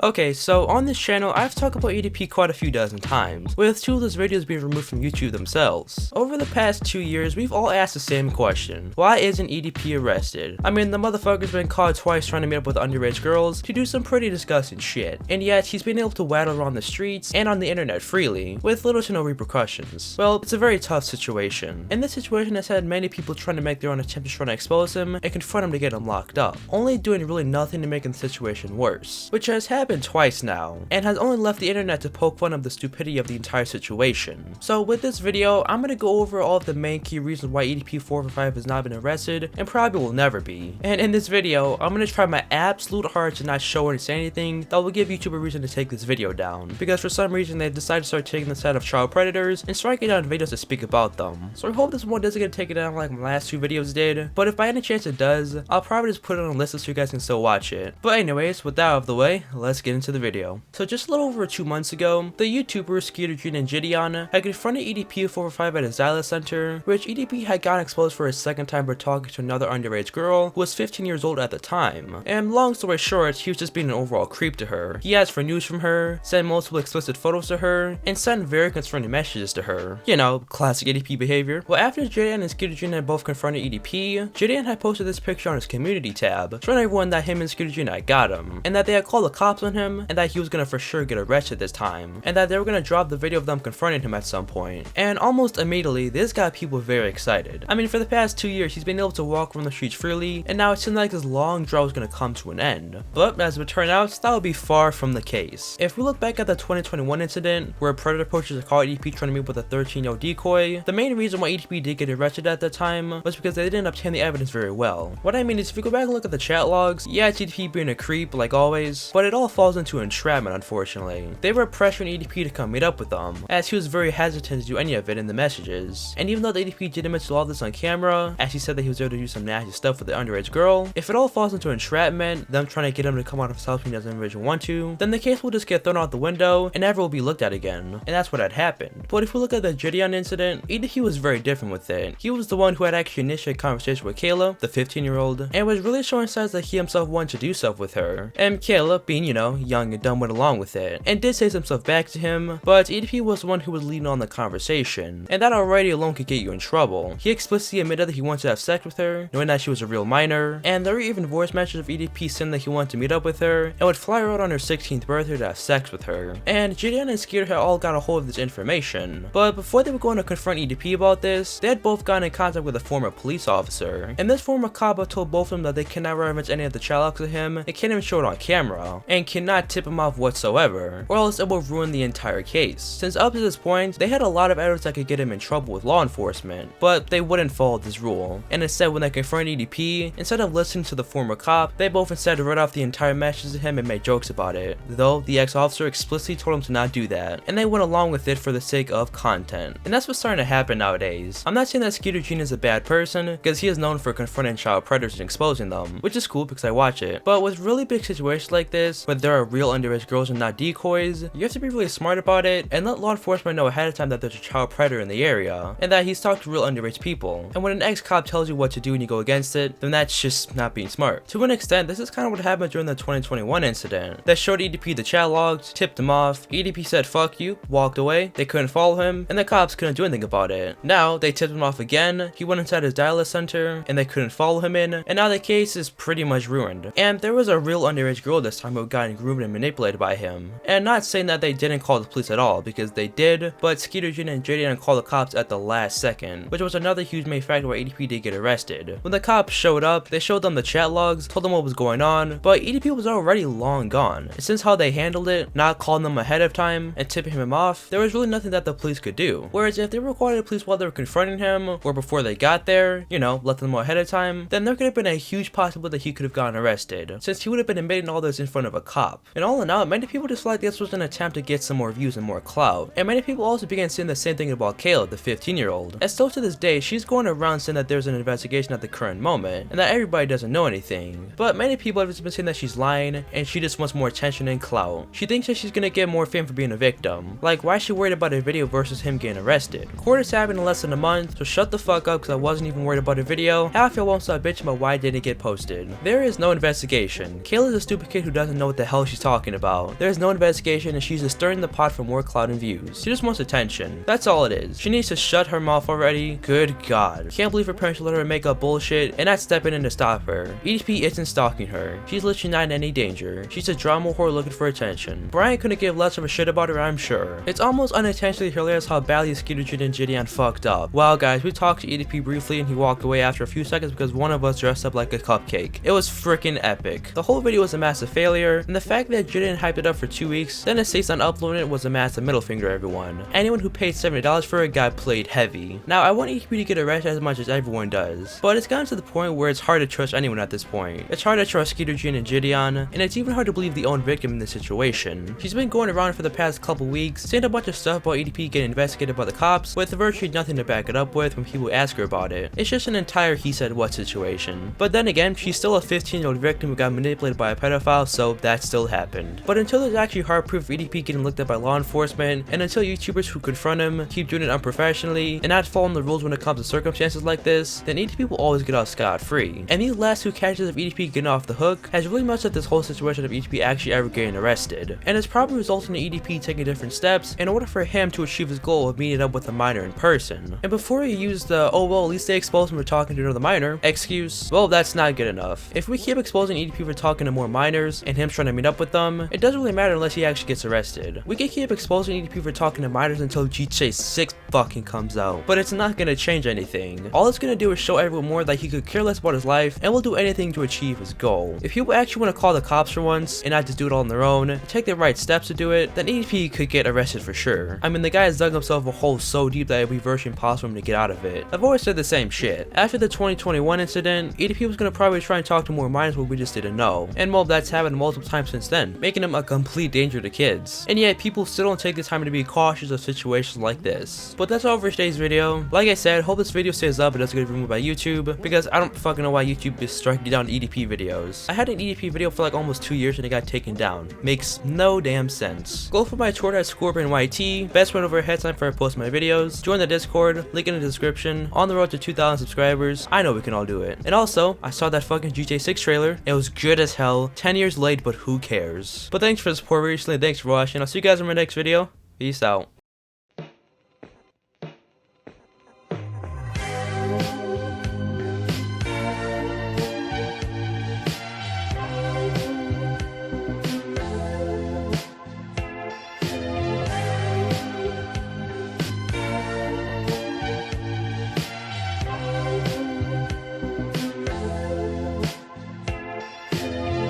Okay, so on this channel, I've talked about EDP quite a few dozen times, with 2 of those videos being removed from YouTube themselves. Over the past 2 years, we've all asked the same question: why isn't EDP arrested? I mean, the motherfucker's been caught twice trying to meet up with underage girls to do some pretty disgusting shit, and yet he's been able to waddle around the streets and on the internet freely, with little to no repercussions. Well, it's a very tough situation, and this situation has had many people trying to make their own attempt to try to expose him and confront him to get him locked up, only doing really nothing to make the situation worse, which has happened twice now, and has only left the internet to poke fun of the stupidity of the entire situation. So with this video, I'm gonna go over all of the main key reasons why edp445 has not been arrested, and probably will never be. And in this video, I'm gonna try my absolute hardest to not show or say anything that will give YouTube a reason to take this video down, because for some reason they've decided to start taking the side of child predators and striking down videos to speak about them. So I hope this one doesn't get taken down like my last 2 videos did, but if by any chance it does, I'll probably just put it on a list so you guys can still watch it. But anyways, with that out of the way, let's get into the video. So just a little over 2 months ago, the YouTubers Skeeter and Gideon had confronted edp445 at a Xyla Center, which EDP had gotten exposed for a second time for talking to another underage girl who was 15 years old at the time. And long story short, he was just being an overall creep to her. He asked for news from her, sent multiple explicit photos to her, and sent very concerning messages to her. You know, classic EDP behavior. Well, after Gideon and Skeeter had both confronted EDP, Gideon had posted this picture on his community tab, showing everyone that him and Skeeter had got him, and that they had called the cops on him, and that he was gonna for sure get arrested this time, and that they were gonna drop the video of them confronting him at some point. And almost immediately, this got people very excited. I mean, for the past 2 years, he's been able to walk around the streets freely, and now it seems like this long drought was gonna come to an end. But as it would turn out, that would be far from the case. If we look back at the 2021 incident, where predator poachers caught EDP trying to meet with a 13-year-old decoy, the main reason why EDP did get arrested at that time was because they didn't obtain the evidence very well. What I mean is, if you go back and look at the chat logs, yeah, it's EDP being a creep like always, but it all falls into entrapment, unfortunately. They were pressuring EDP to come meet up with them, as he was very hesitant to do any of it in the messages. And even though the EDP did admit to all this on camera, as he said that he was able to do some nasty stuff with the underage girl, if it all falls into entrapment, them trying to get him to come out of his house when he doesn't really want to, then the case will just get thrown out the window and never will be looked at again. And that's what had happened. But if we look at the Gideon incident, EDP was very different with it. He was the one who had actually initiated conversation with Kayla, the 15-year-old, and was really showing signs that he himself wanted to do stuff with her. And Kayla, being, you know, young and dumb, went along with it, and did say some stuff back to him, but EDP was the one who was leading on the conversation, and that already alone could get you in trouble. He explicitly admitted that he wanted to have sex with her, knowing that she was a real minor, and there were even voice messages of EDP saying that he wanted to meet up with her, and would fly her out on her 16th birthday to have sex with her. And Gideon and Skeeter had all got a hold of this information, but before they were going to confront EDP about this, they had both gotten in contact with a former police officer, and this former cop had told both of them that they cannot reference any of the child acts of him, they can't even show it on camera, and cannot tip him off whatsoever, or else it will ruin the entire case. Since up to this point, they had a lot of evidence that could get him in trouble with law enforcement, but they wouldn't follow this rule, and instead when they confronted EDP, instead of listening to the former cop, they both instead read off the entire message to him and made jokes about it, though the ex-officer explicitly told him to not do that, and they went along with it for the sake of content. And that's what's starting to happen nowadays. I'm not saying that Skeeter is a bad person, because he is known for confronting child predators and exposing them, which is cool because I watch it, but with really big situations like this, where there are real underage girls and not decoys, you have to be really smart about it, and let law enforcement know ahead of time that there's a child predator in the area, and that he's talked to real underage people. And when an ex-cop tells you what to do and you go against it, then that's just not being smart. To an extent, this is kind of what happened during the 2021 incident, that showed EDP the chat logs, tipped him off, EDP said fuck you, walked away, they couldn't follow him, and the cops couldn't do anything about it. Now, they tipped him off again, he went inside his Xyla Center, and they couldn't follow him in, and now the case is pretty much ruined. And there was a real underage girl this time who got groomed and manipulated by him. And not saying that they didn't call the police at all, because they did, but Skeeter and Gideon called the cops at the last second, which was another huge main factor why EDP did get arrested. When the cops showed up, they showed them the chat logs, told them what was going on, but EDP was already long gone. And since how they handled it, not calling them ahead of time and tipping him off, there was really nothing that the police could do. Whereas if they were calling the police while they were confronting him, or before they got there, you know, let them know ahead of time, then there could have been a huge possibility that he could have gotten arrested, since he would have been admitting all this in front of a cop. And all in all, many people just felt like this was an attempt to get some more views and more clout. And many people also began saying the same thing about Kayla, the 15-year-old. And still to this day, she's going around saying that there's an investigation at the current moment, and that everybody doesn't know anything. But many people have just been saying that she's lying, and she just wants more attention and clout. She thinks that she's gonna get more fame for being a victim. Like, why is she worried about a video versus him getting arrested? Court has happened in less than a month, so shut the fuck up, because I wasn't even worried about a video. Half y'all won't stop bitching about why it didn't get posted. There is no investigation. Kayla's a stupid kid who doesn't know what the hell hell she's talking about. There's no investigation and she's just stirring the pot for more clout and views. She just wants attention. That's all it is. She needs to shut her mouth already. Good God. Can't believe her parents let her make up bullshit and not stepping in to stop her. EDP isn't stalking her. She's literally not in any danger. She's a drama whore looking for attention. Brian couldn't give less of a shit about her, I'm sure. It's almost unintentionally hilarious how badly Skeeter Jin and Gideon fucked up. Wow guys, we talked to EDP briefly and he walked away after a few seconds because one of us dressed up like a cupcake. It was freaking epic. The whole video was a massive failure, and the fact that Gideon hyped it up for 2 weeks, then insists on uploading it was a massive middle finger to everyone. Anyone who paid $70 for it got played heavy. Now I want EDP to get arrested as much as everyone does, but it's gotten to the point where it's hard to trust anyone at this point. It's hard to trust Skeeter Jin and Gideon, and it's even hard to believe the own victim in this situation. She's been going around for the past couple weeks, saying a bunch of stuff about EDP getting investigated by the cops, with virtually nothing to back it up with when people ask her about it. It's just an entire he said what situation. But then again, she's still a 15-year-old victim who got manipulated by a pedophile, so that still happened. But until there's actually hard proof of EDP getting looked at by law enforcement, and until YouTubers who confront him keep doing it unprofessionally and not following the rules when it comes to circumstances like this, then EDP will always get off scot-free. And these last 2 catches of EDP getting off the hook has really messed up this whole situation of EDP actually ever getting arrested. And it's probably resulting in EDP taking different steps in order for him to achieve his goal of meeting up with a minor in person. And before you use the, oh well, at least they exposed him for talking to another minor excuse, well, that's not good enough. If we keep exposing EDP for talking to more minors and him trying to meet up with them, it doesn't really matter unless he actually gets arrested. We can keep exposing EDP for talking to minors until GTA 6 fucking comes out, but it's not gonna change anything. All it's gonna do is show everyone more that he could care less about his life and will do anything to achieve his goal. If people actually want to call the cops for once and not just do it all on their own, take the right steps to do it, then EDP could get arrested for sure. I mean, the guy has dug himself a hole so deep that it would be virtually impossible for him to get out of it. I've always said the same shit. After the 2021 incident, EDP was gonna probably try and talk to more minors, but we just didn't know. And well, that's happened multiple times since then, making him a complete danger to kids. And yet, people still don't take the time to be cautious of situations like this. But that's all for today's video. Like I said, hope this video stays up and doesn't get removed by YouTube, because I don't fucking know why YouTube is striking down EDP videos. I had an EDP video for like almost 2 years and it got taken down. Makes no damn sense. Go for my Twitter at ScorpionYT, best friend over head sign for I post my videos. Join the Discord, link in the description. On the road to 2,000 subscribers. I know we can all do it. And also, I saw that fucking GTA 6 trailer. It was good as hell. 10 years late, but who cares? But thanks for the support recently. Thanks for watching. I'll see you guys in my next video. Peace out.